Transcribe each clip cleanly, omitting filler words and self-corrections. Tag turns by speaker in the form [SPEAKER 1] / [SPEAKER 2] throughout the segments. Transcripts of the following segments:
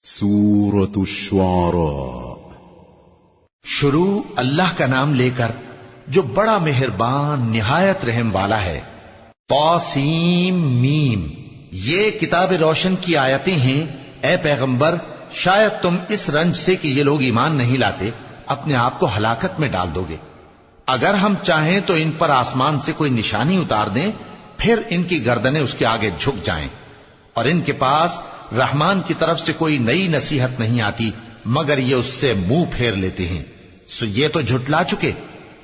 [SPEAKER 1] سورۃ الشعراء۔
[SPEAKER 2] شروع اللہ کا نام لے کر جو بڑا مہربان نہایت رحم والا ہے۔ طاسیم میم، یہ کتاب روشن کی آیتیں ہیں۔ اے پیغمبر، شاید تم اس رنج سے کہ یہ لوگ ایمان نہیں لاتے اپنے آپ کو ہلاکت میں ڈال دو گے۔ اگر ہم چاہیں تو ان پر آسمان سے کوئی نشانی اتار دیں، پھر ان کی گردنیں اس کے آگے جھک جائیں، اور ان کے پاس رحمان کی طرف سے کوئی نئی نصیحت نہیں آتی مگر یہ اس سے منہ پھیر لیتے ہیں۔ سو یہ تو جھٹلا چکے،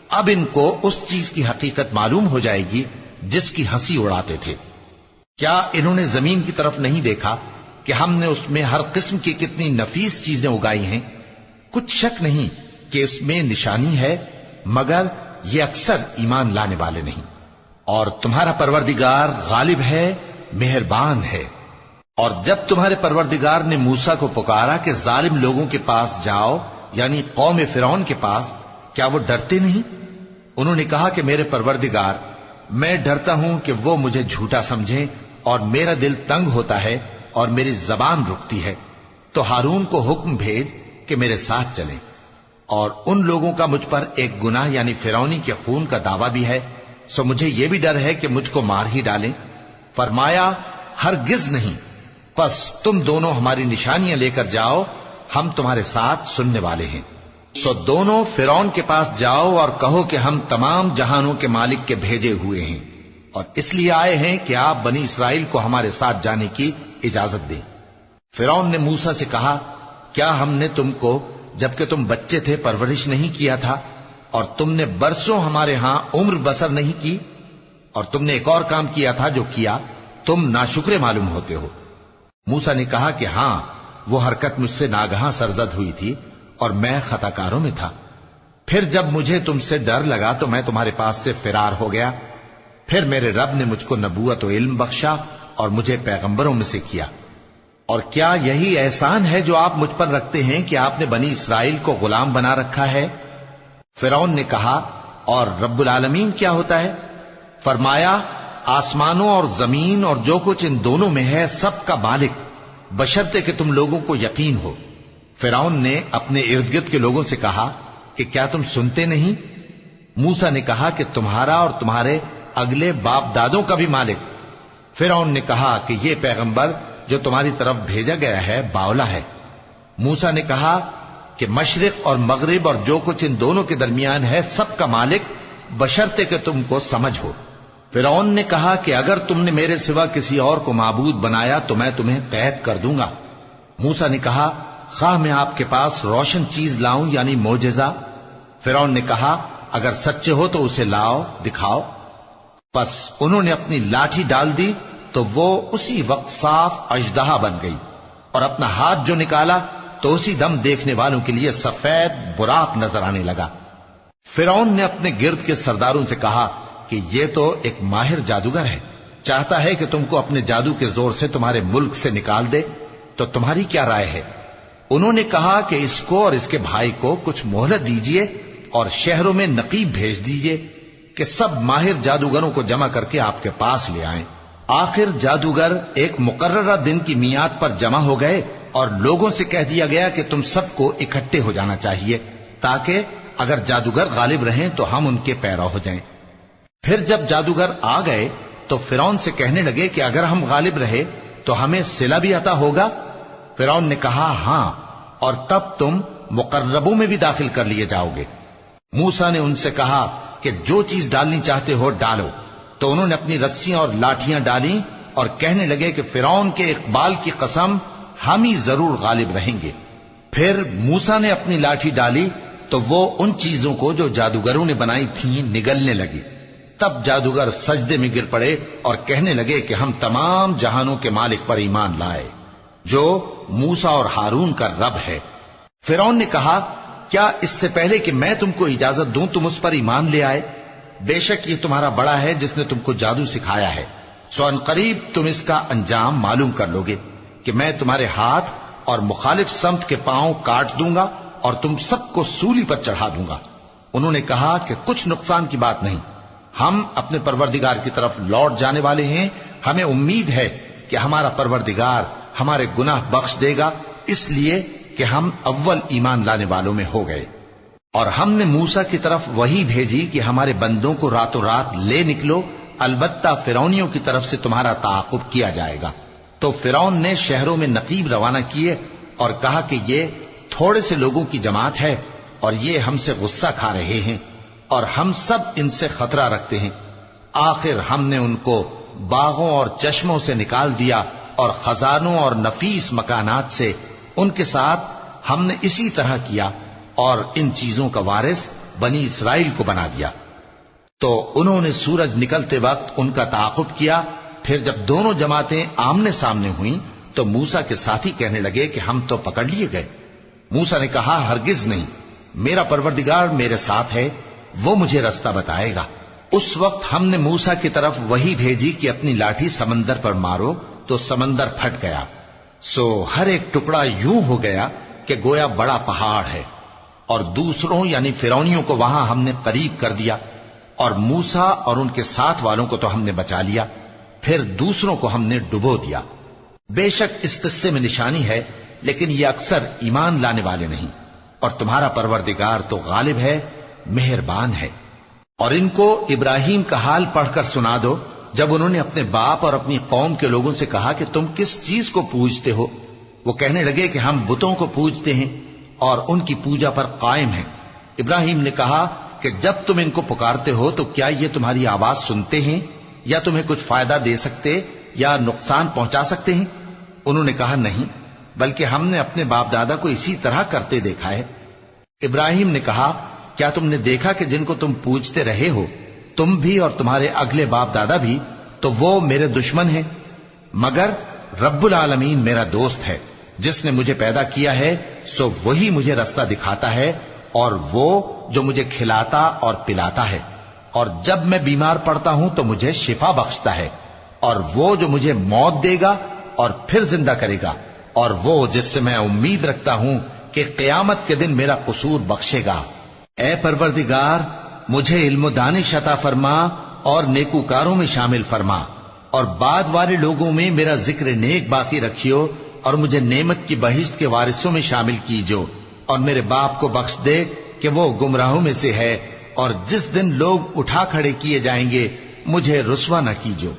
[SPEAKER 2] اب ان کو اس چیز کی حقیقت معلوم ہو جائے گی جس کی ہنسی اڑاتے تھے۔ کیا انہوں نے زمین کی طرف نہیں دیکھا کہ ہم نے اس میں ہر قسم کی کتنی نفیس چیزیں اگائی ہیں؟ کچھ شک نہیں کہ اس میں نشانی ہے، مگر یہ اکثر ایمان لانے والے نہیں۔ اور تمہارا پروردگار غالب ہے، مہربان ہے۔ اور جب تمہارے پروردگار نے موسیٰ کو پکارا کہ ظالم لوگوں کے پاس جاؤ، یعنی قوم فرعون کے پاس، کیا وہ ڈرتے نہیں؟ انہوں نے کہا کہ میرے پروردگار، میں ڈرتا ہوں کہ وہ مجھے جھوٹا سمجھیں، اور میرا دل تنگ ہوتا ہے اور میری زبان رکتی ہے۔ تو ہارون کو حکم بھیج کہ میرے ساتھ چلیں۔ اور ان لوگوں کا مجھ پر ایک گناہ یعنی فرعونی کے خون کا دعویٰ بھی ہے، سو مجھے یہ بھی ڈر ہے کہ مجھ کو مار ہی ڈالیں۔ فرمایا ہرگز نہیں، پس تم دونوں ہماری نشانیاں لے کر جاؤ، ہم تمہارے ساتھ سننے والے ہیں۔ سو دونوں فرعون کے پاس جاؤ اور کہو کہ ہم تمام جہانوں کے مالک کے بھیجے ہوئے ہیں، اور اس لیے آئے ہیں کہ آپ بنی اسرائیل کو ہمارے ساتھ جانے کی اجازت دیں۔ فرعون نے موسیٰ سے کہا، کیا ہم نے تم کو جبکہ تم بچے تھے پرورش نہیں کیا تھا، اور تم نے برسوں ہمارے ہاں عمر بسر نہیں کی؟ اور تم نے ایک اور کام کیا تھا جو کیا، تم ناشکرے معلوم ہوتے ہو۔ موسیٰ نے کہا کہ ہاں، وہ حرکت مجھ سے ناگہاں سرزد ہوئی تھی اور میں خطا کاروں میں تھا۔ پھر جب مجھے تم سے ڈر لگا تو میں تمہارے پاس سے فرار ہو گیا۔ پھر میرے رب نے مجھ کو نبوت و علم بخشا اور مجھے پیغمبروں میں سے کیا۔ اور کیا یہی احسان ہے جو آپ مجھ پر رکھتے ہیں کہ آپ نے بنی اسرائیل کو غلام بنا رکھا ہے؟ فرعون نے کہا، اور رب العالمین کیا ہوتا ہے؟ فرمایا، آسمانوں اور زمین اور جو کچھ ان دونوں میں ہے سب کا مالک، بشرطے کہ تم لوگوں کو یقین ہو۔ فرعون نے اپنے ارد گرد کے لوگوں سے کہا کہ کیا تم سنتے نہیں؟ موسیٰ نے کہا کہ تمہارا اور تمہارے اگلے باپ دادوں کا بھی مالک۔ فرعون نے کہا کہ یہ پیغمبر جو تمہاری طرف بھیجا گیا ہے باولا ہے۔ موسیٰ نے کہا کہ مشرق اور مغرب اور جو کچھ ان دونوں کے درمیان ہے سب کا مالک، بشرطے کہ تم کو سمجھ ہو۔ فرعون نے کہا کہ اگر تم نے میرے سوا کسی اور کو معبود بنایا تو میں تمہیں قید کر دوں گا۔ موسیٰ نے کہا، خواہ میں آپ کے پاس روشن چیز لاؤں یعنی معجزہ؟ فرعون نے کہا، اگر سچے ہو تو اسے لاؤ، دکھاؤ۔ پس انہوں نے اپنی لاٹھی ڈال دی تو وہ اسی وقت صاف اژدہا بن گئی، اور اپنا ہاتھ جو نکالا تو اسی دم دیکھنے والوں کے لیے سفید براق نظر آنے لگا۔ فرعون نے اپنے گرد کے سرداروں سے کہا کہ یہ تو ایک ماہر جادوگر ہے، چاہتا ہے کہ تم کو اپنے جادو کے زور سے تمہارے ملک سے نکال دے، تو تمہاری کیا رائے ہے؟ انہوں نے کہا کہ اس کو اور اس کے بھائی کو کچھ مہلت دیجیے اور شہروں میں نقیب بھیج دیجیے کہ سب ماہر جادوگروں کو جمع کر کے آپ کے پاس لے آئیں۔ آخر جادوگر ایک مقررہ دن کی میعاد پر جمع ہو گئے اور لوگوں سے کہہ دیا گیا کہ تم سب کو اکٹھے ہو جانا چاہیے، تاکہ اگر جادوگر غالب رہیں تو ہم ان کے پیرو ہو جائیں۔ پھر جب جادوگر آ گئے تو فرعون سے کہنے لگے کہ اگر ہم غالب رہے تو ہمیں صلہ بھی عطا ہوگا؟ فرعون نے کہا، ہاں، اور تب تم مقربوں میں بھی داخل کر لیے جاؤ گے۔ موسیٰ نے ان سے کہا کہ جو چیز ڈالنی چاہتے ہو ڈالو، تو انہوں نے اپنی رسیاں اور لاٹھیاں ڈالیں اور کہنے لگے کہ فرعون کے اقبال کی قسم، ہم ہی ضرور غالب رہیں گے۔ پھر موسیٰ نے اپنی لاٹھی ڈالی تو وہ ان چیزوں کو جو جادوگروں نے بنائی تھیں نگلنے لگی۔ تب جادوگر سجدے میں گر پڑے اور کہنے لگے کہ ہم تمام جہانوں کے مالک پر ایمان لائے، جو موسیٰ اور ہارون کا رب ہے۔ فرعون نے کہا، کیا اس سے پہلے کہ میں تم کو اجازت دوں تم اس پر ایمان لے آئے؟ بے شک یہ تمہارا بڑا ہے جس نے تم کو جادو سکھایا ہے، سو ان قریب تم اس کا انجام معلوم کر لو گے کہ میں تمہارے ہاتھ اور مخالف سمت کے پاؤں کاٹ دوں گا اور تم سب کو سولی پر چڑھا دوں گا۔ انہوں نے کہا کہ کچھ نقصان کی بات نہیں، ہم اپنے پروردگار کی طرف لوٹ جانے والے ہیں، ہمیں امید ہے کہ ہمارا پروردگار ہمارے گناہ بخش دے گا اس لیے کہ ہم اول ایمان لانے والوں میں ہو گئے۔ اور ہم نے موسیٰ کی طرف وحی بھیجی کہ ہمارے بندوں کو راتوں رات لے نکلو، البتہ فرعونیوں کی طرف سے تمہارا تعاقب کیا جائے گا۔ تو فرعون نے شہروں میں نقیب روانہ کیے اور کہا کہ یہ تھوڑے سے لوگوں کی جماعت ہے اور یہ ہم سے غصہ کھا رہے ہیں اور ہم سب ان سے خطرہ رکھتے ہیں۔ آخر ہم نے ان کو باغوں اور چشموں سے نکال دیا اور خزانوں اور نفیس مکانات سے ان کے ساتھ ہم نے اسی طرح کیا، اور ان چیزوں کا وارث بنی اسرائیل کو بنا دیا۔ تو انہوں نے سورج نکلتے وقت ان کا تعاقب کیا۔ پھر جب دونوں جماعتیں آمنے سامنے ہوئیں تو موسیٰ کے ساتھی کہنے لگے کہ ہم تو پکڑ لیے گئے۔ موسیٰ نے کہا ہرگز نہیں، میرا پروردگار میرے ساتھ ہے، وہ مجھے رستہ بتائے گا۔ اس وقت ہم نے موسیٰ کی طرف وحی بھیجی کہ اپنی لاٹھی سمندر پر مارو، تو سمندر پھٹ گیا، سو ہر ایک ٹکڑا یوں ہو گیا کہ گویا بڑا پہاڑ ہے، اور دوسروں یعنی فرعونیوں کو وہاں ہم نے قریب کر دیا، اور موسیٰ اور ان کے ساتھ والوں کو تو ہم نے بچا لیا، پھر دوسروں کو ہم نے ڈبو دیا۔ بے شک اس قصے میں نشانی ہے، لیکن یہ اکثر ایمان لانے والے نہیں، اور تمہارا پروردگار تو غالب ہے، مہربان ہے۔ اور ان کو ابراہیم کا حال پڑھ کر سنا دو، جب انہوں نے اپنے باپ اور اپنی قوم کے لوگوں سے کہا کہ تم کس چیز کو پوجتے ہو؟ وہ کہنے لگے کہ ہم بتوں کو پوجتے ہیں اور ان کی پوجا پر قائم ہیں۔ ابراہیم نے کہا کہ جب تم ان کو پکارتے ہو تو کیا یہ تمہاری آواز سنتے ہیں یا تمہیں کچھ فائدہ دے سکتے یا نقصان پہنچا سکتے ہیں؟ انہوں نے کہا نہیں، بلکہ ہم نے اپنے باپ دادا کو اسی طرح کرتے دیکھا ہے۔ ابراہیم نے کہا کیا تم نے دیکھا کہ جن کو تم پوجتے رہے ہو، تم بھی اور تمہارے اگلے باپ دادا بھی، تو وہ میرے دشمن ہیں، مگر رب العالمین میرا دوست ہے، جس نے مجھے پیدا کیا ہے سو وہی مجھے رستہ دکھاتا ہے، اور وہ جو مجھے کھلاتا اور پلاتا ہے، اور جب میں بیمار پڑتا ہوں تو مجھے شفا بخشتا ہے، اور وہ جو مجھے موت دے گا اور پھر زندہ کرے گا، اور وہ جس سے میں امید رکھتا ہوں کہ قیامت کے دن میرا قصور بخشے گا۔ اے پروردگار، مجھے علم و دانش عطا فرما اور نیکوکاروں میں شامل فرما، اور بعد والے لوگوں میں میرا ذکر نیک باقی رکھیو، اور مجھے نعمت کی بہشت کے وارثوں میں شامل کیجو، اور میرے باپ کو بخش دے کہ وہ گمراہوں میں سے ہے، اور جس دن لوگ اٹھا کھڑے کیے جائیں گے مجھے رسوا نہ کیجو،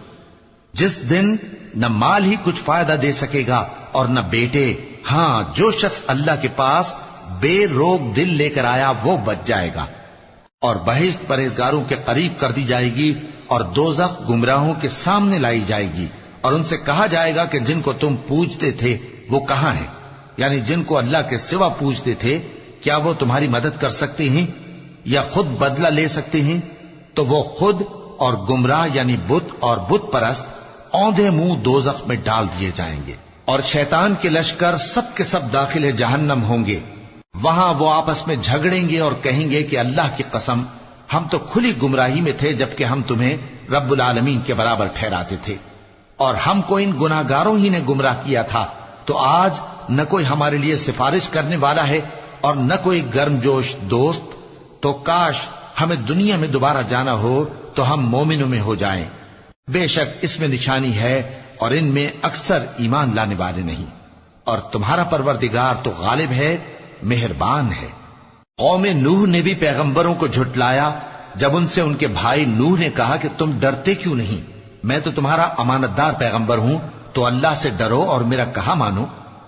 [SPEAKER 2] جس دن نہ مال ہی کچھ فائدہ دے سکے گا اور نہ بیٹے، ہاں جو شخص اللہ کے پاس بے روک دل لے کر آیا وہ بچ جائے گا، اور بہشت پرہیزگاروں کے قریب کر دی جائے گی، اور دوزخ گمراہوں کے سامنے لائی جائے گی، اور ان سے کہا جائے گا کہ جن کو تم پوجتے تھے وہ کہاں ہیں؟ یعنی جن کو اللہ کے سوا پوجتے تھے، کیا وہ تمہاری مدد کر سکتے ہیں یا خود بدلہ لے سکتے ہیں؟ تو وہ خود اور گمراہ یعنی بت اور بت پرست اوندھے منہ دوزخ میں ڈال دیے جائیں گے، اور شیطان کے لشکر سب کے سب داخل جہنم ہوں گے۔ وہاں وہ آپس میں جھگڑیں گے اور کہیں گے کہ اللہ کی قسم ہم تو کھلی گمراہی میں تھے جبکہ ہم تمہیں رب العالمین کے برابر ٹھہراتے تھے، اور ہم کو ان گناہگاروں ہی نے گمراہ کیا تھا، تو آج نہ کوئی ہمارے لیے سفارش کرنے والا ہے اور نہ کوئی گرم جوش دوست، تو کاش ہمیں دنیا میں دوبارہ جانا ہو تو ہم مومنوں میں ہو جائیں۔ بے شک اس میں نشانی ہے اور ان میں اکثر ایمان لانے والے نہیں، اور تمہارا پروردگار تو غالب ہے، مہربان ہے۔ قوم نوح نے بھی پیغمبروں کو جھٹلایا جب ان سے ان کے بھائی نوح نے کہا کہ تم ڈرتے کیوں نہیں؟ میں تو تمہارا امانت دار پیغمبر ہوں، تو اللہ سے ڈرو اور میرا کہا مانو،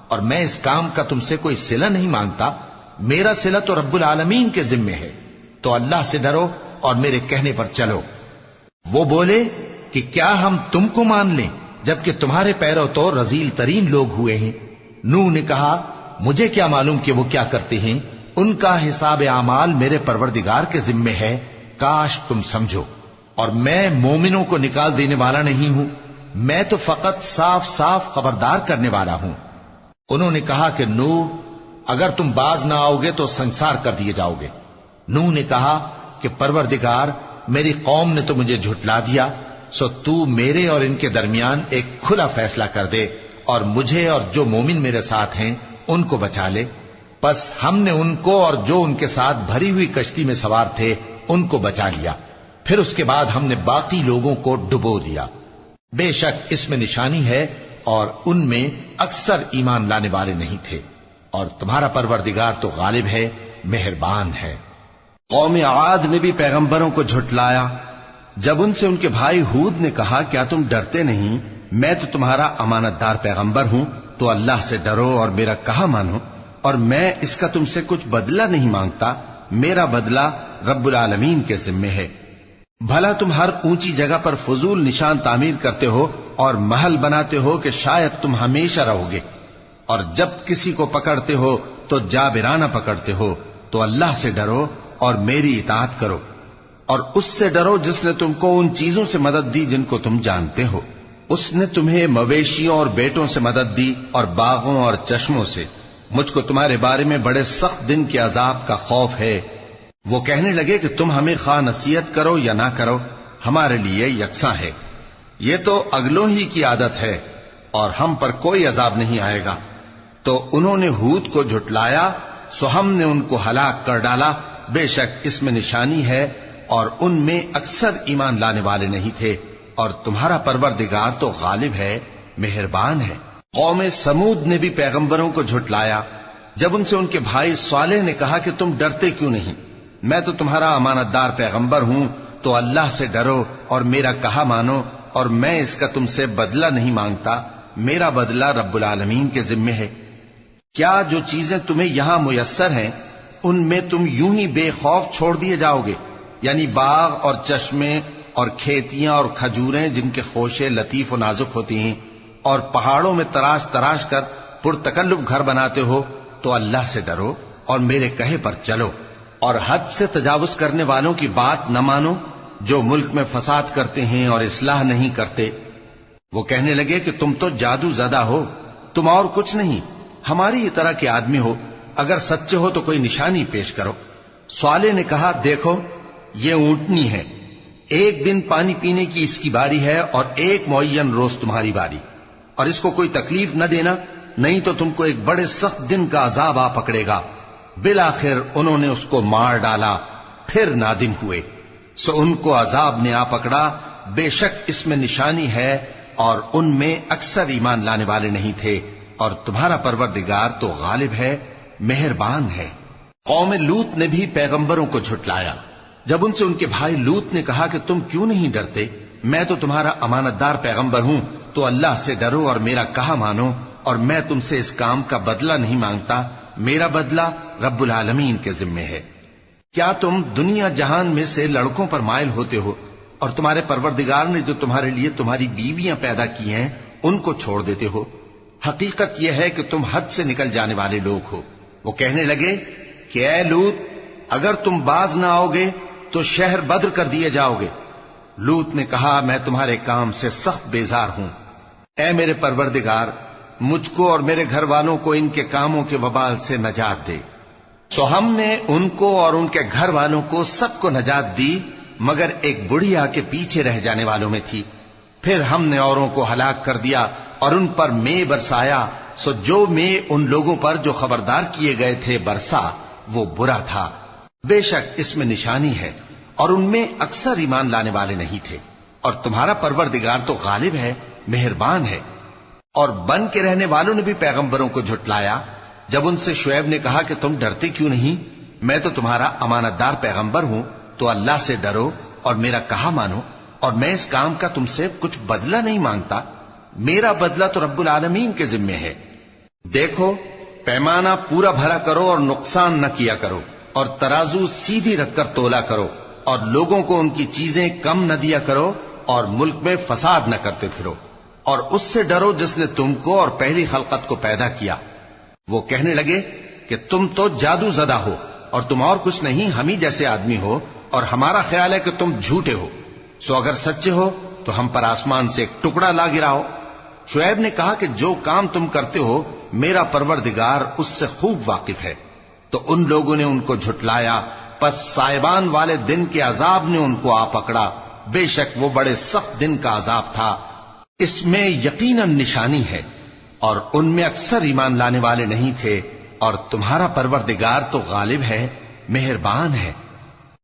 [SPEAKER 2] اور میں اس کام کا تم سے کوئی صلہ نہیں مانگتا، میرا صلہ تو رب العالمین کے ذمے ہے، تو اللہ سے ڈرو اور میرے کہنے پر چلو۔ وہ بولے کہ کیا ہم تم کو مان لیں جبکہ تمہارے پیرو تو رذیل ترین لوگ ہوئے ہیں؟ نوح نے کہا مجھے کیا معلوم کہ وہ کیا کرتے ہیں، ان کا حساب اعمال میرے پروردگار کے ذمے ہے، کاش تم سمجھو، اور میں مومنوں کو نکال دینے والا نہیں ہوں، میں تو فقط صاف صاف خبردار کرنے والا ہوں۔ انہوں نے کہا کہ نوح اگر تم باز نہ آؤ گے تو سنسار کر دیے جاؤ گے۔ نوح نے کہا کہ پروردگار، میری قوم نے تو مجھے جھٹلا دیا، سو تو میرے اور ان کے درمیان ایک کھلا فیصلہ کر دے، اور مجھے اور جو مومن میرے ساتھ ہیں ان کو بچا لے۔ پس ہم نے ان کو اور جو ان کے ساتھ بھری ہوئی کشتی میں سوار تھے ان کو بچا لیا، پھر اس کے بعد ہم نے باقی لوگوں کو ڈبو دیا۔ بے شک اس میں نشانی ہے اور ان میں اکثر ایمان لانے والے نہیں تھے۔ اور تمہارا پروردگار تو غالب ہے، مہربان ہے۔
[SPEAKER 3] قوم عاد نے بھی پیغمبروں کو جھٹلایا جب ان سے ان کے بھائی ہود نے کہا کیا تم ڈرتے نہیں، میں تو تمہارا امانت دار پیغمبر ہوں، تو اللہ سے ڈرو اور میرا کہا مانو، اور میں اس کا تم سے کچھ بدلہ نہیں مانگتا، میرا بدلہ رب العالمین کے ذمے ہے۔ بھلا تم ہر اونچی جگہ پر فضول نشان تعمیر کرتے ہو اور محل بناتے ہو کہ شاید تم ہمیشہ رہو گے، اور جب کسی کو پکڑتے ہو تو جابرانہ پکڑتے ہو، تو اللہ سے ڈرو اور میری اطاعت کرو، اور اس سے ڈرو جس نے تم کو ان چیزوں سے مدد دی جن کو تم جانتے ہو۔ اس نے تمہیں مویشیوں اور بیٹوں سے مدد دی اور باغوں اور چشموں سے۔ مجھ کو تمہارے بارے میں بڑے سخت دن کے عذاب کا خوف ہے۔ وہ کہنے لگے کہ تم ہمیں خواہ نصیحت کرو یا نہ کرو، ہمارے لیے یکساں ہے، یہ تو اگلوں ہی کی عادت ہے اور ہم پر کوئی عذاب نہیں آئے گا۔ تو انہوں نے ہود کو جھٹلایا، سو ہم نے ان کو ہلاک کر ڈالا، بے شک اس میں نشانی ہے اور ان میں اکثر ایمان لانے والے نہیں تھے، اور تمہارا پروردگار تو غالب ہے، مہربان ہے۔ قوم سمود نے بھی پیغمبروں کو جھٹلایا جب ان سے ان کے بھائی صالح نے کہا کہ تم ڈرتے کیوں نہیں، میں تو تمہارا امانت دار پیغمبر ہوں، تو اللہ سے ڈرو اور میرا کہا مانو، اور میں اس کا تم سے بدلہ نہیں مانگتا، میرا بدلہ رب العالمین کے ذمے ہے۔ کیا جو چیزیں تمہیں یہاں میسر ہیں ان میں تم یوں ہی بے خوف چھوڑ دیے جاؤ گے؟ یعنی باغ اور چشمے اور کھیتیاں اور کھجوریں جن کے خوشے لطیف و نازک ہوتی ہیں، اور پہاڑوں میں تراش تراش کر پرتکلف گھر بناتے ہو، تو اللہ سے ڈرو اور میرے کہے پر چلو، اور حد سے تجاوز کرنے والوں کی بات نہ مانو جو ملک میں فساد کرتے ہیں اور اصلاح نہیں کرتے۔ وہ کہنے لگے کہ تم تو جادو زدہ ہو، تم اور کچھ نہیں، ہماری ہی طرح کے آدمی ہو، اگر سچے ہو تو کوئی نشانی پیش کرو۔ صالح نے کہا دیکھو یہ اونٹنی ہے، ایک دن پانی پینے کی اس کی باری ہے اور ایک معین روز تمہاری باری، اور اس کو کوئی تکلیف نہ دینا، نہیں تو تم کو ایک بڑے سخت دن کا عذاب آ پکڑے گا۔ بالآخر انہوں نے اس کو مار ڈالا، پھر نادم ہوئے، سو ان کو عذاب نے آ پکڑا، بے شک اس میں نشانی ہے اور ان میں اکثر ایمان لانے والے نہیں تھے، اور تمہارا پروردگار تو غالب ہے، مہربان ہے۔ قوم لوط نے بھی پیغمبروں کو جھٹلایا جب ان سے ان کے بھائی لوط نے کہا کہ تم کیوں نہیں ڈرتے، میں تو تمہارا امانت دار پیغمبر ہوں، تو اللہ سے ڈرو اور میرا کہا مانو، اور میں تم سے اس کام کا بدلہ نہیں مانگتا، میرا بدلہ رب العالمین کے ذمے ہے۔ کیا تم دنیا جہان میں سے لڑکوں پر مائل ہوتے ہو اور تمہارے پروردگار نے جو تمہارے لیے تمہاری بیویاں پیدا کی ہیں ان کو چھوڑ دیتے ہو؟ حقیقت یہ ہے کہ تم حد سے نکل جانے والے لوگ ہو۔ وہ کہنے لگے کہ اے لوط، اگر تم باز نہ آؤ گے تو شہر بدر کر دیے جاؤ گے۔ لوط نے کہا میں تمہارے کام سے سخت بیزار ہوں، اے میرے پروردگار مجھ کو اور میرے گھر والوں کو ان کے کاموں کے وبال سے نجات دے۔ سو ہم نے ان کو اور ان کے گھر والوں کو سب کو نجات دی، مگر ایک بڑھیا کے پیچھے رہ جانے والوں میں تھی۔ پھر ہم نے اوروں کو ہلاک کر دیا اور ان پر مے برسایا، سو جو مے ان لوگوں پر جو خبردار کیے گئے تھے برسا وہ برا تھا۔ بے شک اس میں نشانی ہے اور ان میں اکثر ایمان لانے والے نہیں تھے، اور تمہارا پروردگار تو غالب ہے، مہربان ہے۔ اور بن کے رہنے والوں نے بھی پیغمبروں کو جھٹلایا جب ان سے شعیب نے کہا کہ تم ڈرتے کیوں نہیں، میں تو تمہارا امانت دار پیغمبر ہوں، تو اللہ سے ڈرو اور میرا کہا مانو، اور میں اس کام کا تم سے کچھ بدلہ نہیں مانگتا، میرا بدلہ تو رب العالمین کے ذمے ہے۔ دیکھو پیمانہ پورا بھرا کرو اور نقصان نہ کیا کرو، اور ترازو سیدھی رکھ کر تولا کرو، اور لوگوں کو ان کی چیزیں کم نہ دیا کرو، اور ملک میں فساد نہ کرتے پھرو، اور اس سے ڈرو جس نے تم کو اور پہلی خلقت کو پیدا کیا۔ وہ کہنے لگے کہ تم تو جادو زدہ ہو اور تم اور کچھ نہیں، ہم ہی جیسے آدمی ہو، اور ہمارا خیال ہے کہ تم جھوٹے ہو، سو اگر سچے ہو تو ہم پر آسمان سے ایک ٹکڑا لا گراؤ۔ شعیب نے کہا کہ جو کام تم کرتے ہو میرا پروردگار اس سے خوب واقف ہے۔ تو ان لوگوں نے ان کو جھٹلایا، پس سائبان والے دن کے عذاب نے ان کو آ پکڑا، بے شک وہ بڑے سخت دن کا عذاب تھا، اس میں یقیناً نشانی ہے، اور ان میں اکثر ایمان لانے والے نہیں تھے، اور تمہارا پروردگار تو غالب ہے، مہربان ہے۔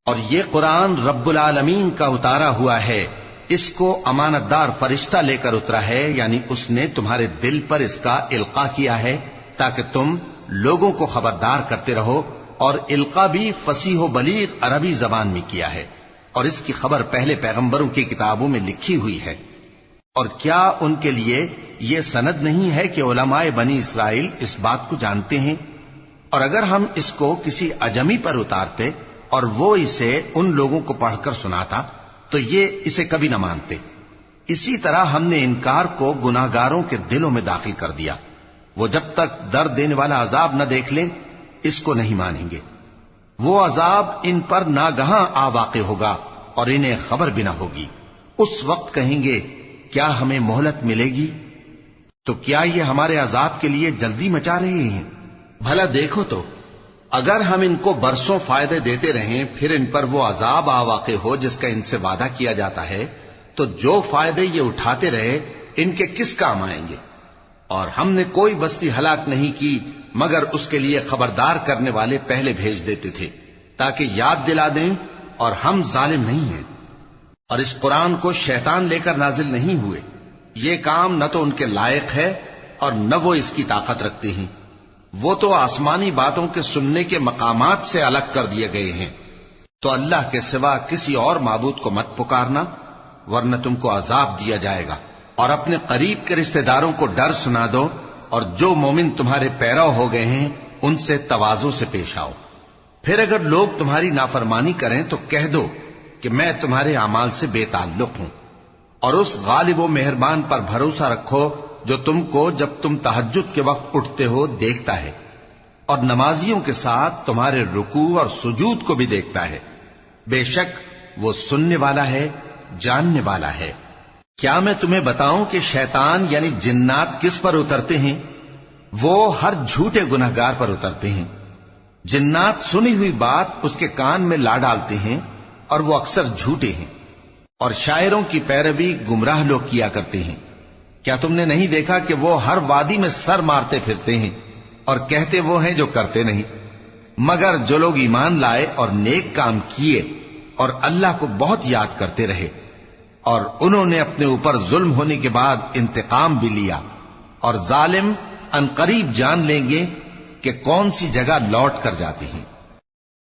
[SPEAKER 3] اور یہ قرآن رب العالمین کا اتارا ہوا ہے، اس کو امانت دار فرشتہ لے کر اترا ہے، یعنی اس نے تمہارے دل پر اس کا القاء کیا ہے تاکہ تم لوگوں کو خبردار کرتے رہو، اور القا بھی فصیح و بلیغ عربی زبان میں کیا ہے، اور اس کی خبر پہلے پیغمبروں کی کتابوں میں لکھی ہوئی ہے۔ اور کیا ان کے لیے یہ سند نہیں ہے کہ علماء بنی اسرائیل اس بات کو جانتے ہیں؟ اور اگر ہم اس کو کسی اجمی پر اتارتے اور وہ اسے ان لوگوں کو پڑھ کر سناتا تو یہ اسے کبھی نہ مانتے۔ اسی طرح ہم نے انکار کو گناہگاروں کے دلوں میں داخل کر دیا، وہ جب تک درد دینے والا عذاب نہ دیکھ لیں اس کو نہیں مانیں گے۔ وہ عذاب ان پر ناگہاں آ واقع ہوگا اور انہیں خبر بھی نہ ہوگی۔ اس وقت کہیں گے کیا ہمیں مہلت ملے گی؟ تو کیا یہ ہمارے عذاب کے لیے جلدی مچا رہے ہیں؟ بھلا دیکھو تو اگر ہم ان کو برسوں فائدے دیتے رہیں پھر ان پر وہ عذاب آ واقع ہو جس کا ان سے وعدہ کیا جاتا ہے، تو جو فائدے یہ اٹھاتے رہے ان کے کس کام آئیں گے؟ اور ہم نے کوئی بستی ہلاک نہیں کی مگر اس کے لیے خبردار کرنے والے پہلے بھیج دیتے تھے تاکہ یاد دلا دیں، اور ہم ظالم نہیں ہیں۔ اور اس قرآن کو شیطان لے کر نازل نہیں ہوئے، یہ کام نہ تو ان کے لائق ہے اور نہ وہ اس کی طاقت رکھتے ہیں۔ وہ تو آسمانی باتوں کے سننے کے مقامات سے الگ کر دیے گئے ہیں۔ تو اللہ کے سوا کسی اور معبود کو مت پکارنا ورنہ تم کو عذاب دیا جائے گا، اور اپنے قریب کے رشتہ داروں کو ڈر سنا دو، اور جو مومن تمہارے پیرو ہو گئے ہیں ان سے تواضع سے پیش آؤ۔ پھر اگر لوگ تمہاری نافرمانی کریں تو کہہ دو کہ میں تمہارے اعمال سے بے تعلق ہوں، اور اس غالب و مہربان پر بھروسہ رکھو جو تم کو جب تم تہجد کے وقت اٹھتے ہو دیکھتا ہے، اور نمازیوں کے ساتھ تمہارے رکوع اور سجود کو بھی دیکھتا ہے۔ بے شک وہ سننے والا ہے، جاننے والا ہے۔ کیا میں تمہیں بتاؤں کہ شیطان یعنی جنات کس پر اترتے ہیں؟ وہ ہر جھوٹے گنہگار پر اترتے ہیں۔ جنات سنی ہوئی بات اس کے کان میں لا ڈالتے ہیں اور وہ اکثر جھوٹے ہیں، اور شاعروں کی پیروی گمراہ لوگ کیا کرتے ہیں۔ کیا تم نے نہیں دیکھا کہ وہ ہر وادی میں سر مارتے پھرتے ہیں اور کہتے وہ ہیں جو کرتے نہیں؟ مگر جو لوگ ایمان لائے اور نیک کام کیے اور اللہ کو بہت یاد کرتے رہے، اور انہوں نے اپنے اوپر ظلم ہونے کے بعد انتقام بھی لیا، اور ظالم ان قریب جان لیں گے کہ کون سی جگہ لوٹ کر جاتے ہیں۔